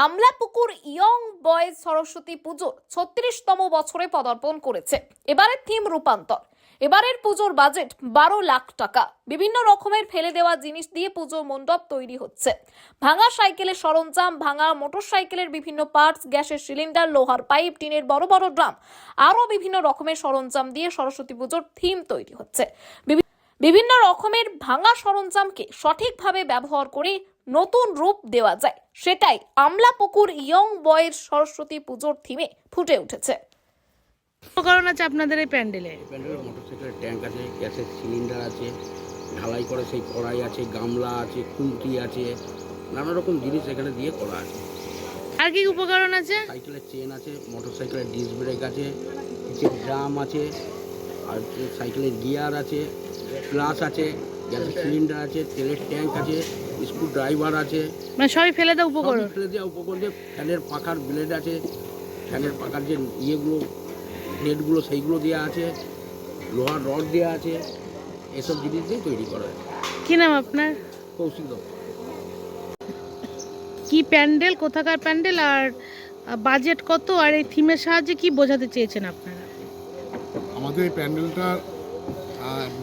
Amlapukur young boys Saraswati পুজোর ৩৬তম বছরে পদার্পণ করেছে। এবারের থিম রূপান্তর। এবারের পুজোর বাজেট ১২ লাখ টাকা। বিভিন্ন রকমের ফেলে দেওয়া জিনিস দিয়ে পুজো মণ্ডপ তৈরি হচ্ছে। ভাঙা সাইকেলের সরঞ্জাম, ভাঙা মোটরসাইকেলের বিভিন্ন পার্টস, গ্যাসের সিলিন্ডার, লোহার পাইপ, টিনের বড় বড় ড্রাম, আরও বিভিন্ন রকমের সরঞ্জাম দিয়ে সরস্বতী পুজোর থিম তৈরি হচ্ছে। বিভিন্ন রকমের ভাঙা সরঞ্জামকে সঠিকভাবে ব্যবহার করে নতুন রূপ দেওয়া যায়, সেটাই আমলাপুকুর ইয়ং বয়েজ সরস্বতী পুজোর থিমে ফুটে উঠেছে। উপকরণ আছে আপনাদের এই প্যান্ডেলে? প্যান্ডেলের মোটরসাইকেলের ট্যাঙ্ক আছে, গ্যাসের সিলিন্ডার আছে, ঢালাই করে সেই কড়াই আছে, গামলা আছে, খুন্তি আছে, নানা রকম জিনিস এখানে দিয়ে করা আছে। আর কি উপকরণ আছে? সাইকেলের চেন আছে, মোটরসাইকেলের ডিস্ক ব্রেক আছে, নিচে ড্রাম আছে, আর সাইকেলের গিয়ার আছে, ক্লাচ আছে, গ্যাসের সিলিন্ডার আছে, তেলের ট্যাঙ্ক আছে, স্ক্রু ড্রাইভার আছে, মানে সবই ফেলে দেওয়া উপকরণ? সবই ফেলে দেওয়া উপকরণ। যে ফ্যানের পাখার ব্লেড আছে, ফ্যানের পাখার যে ইয়েগুলো ব্লেডগুলো সেইগুলো দেওয়া আছে, লোহার রড দেওয়া আছে, এসব জিনিস দিয়ে তৈরি করা হয়। কি নাম আপনার? কৌশিক দত্ত। কি প্যান্ডেল, কোথাকার প্যান্ডেল, আর বাজেট কত, আর এই থিমের সাহায্যে কি বোঝাতে চেয়েছেন আপনারা? আমাদের এই প্যান্ডেলটার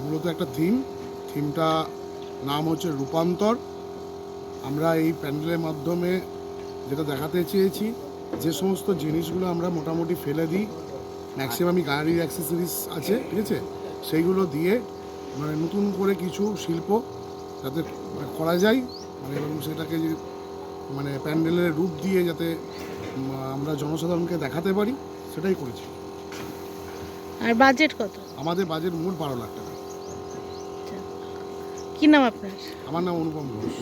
মূলত একটা থিমটা নাম হচ্ছে রূপান্তর। আমরা এই প্যান্ডেলের মাধ্যমে যেটা দেখাতে চেয়েছি, যে সমস্ত জিনিসগুলো আমরা মোটামুটি ফেলে দিই, ম্যাক্সিমামই গাড়ির অ্যাক্সেসরিজ আছে, ঠিক আছে, সেইগুলো দিয়ে মানে নতুন করে কিছু শিল্প যাতে করা যায়, মানে এবং সেটাকে মানে প্যান্ডেলের রূপ দিয়ে যাতে আমরা জনসাধারণকে দেখাতে পারি, সেটাই করেছি। আর বাজেট কত? আমাদের বাজেট মোট ১২ লাখ টাকা। কি নাম আপনার? আমার নাম অনুপম ঘোষ।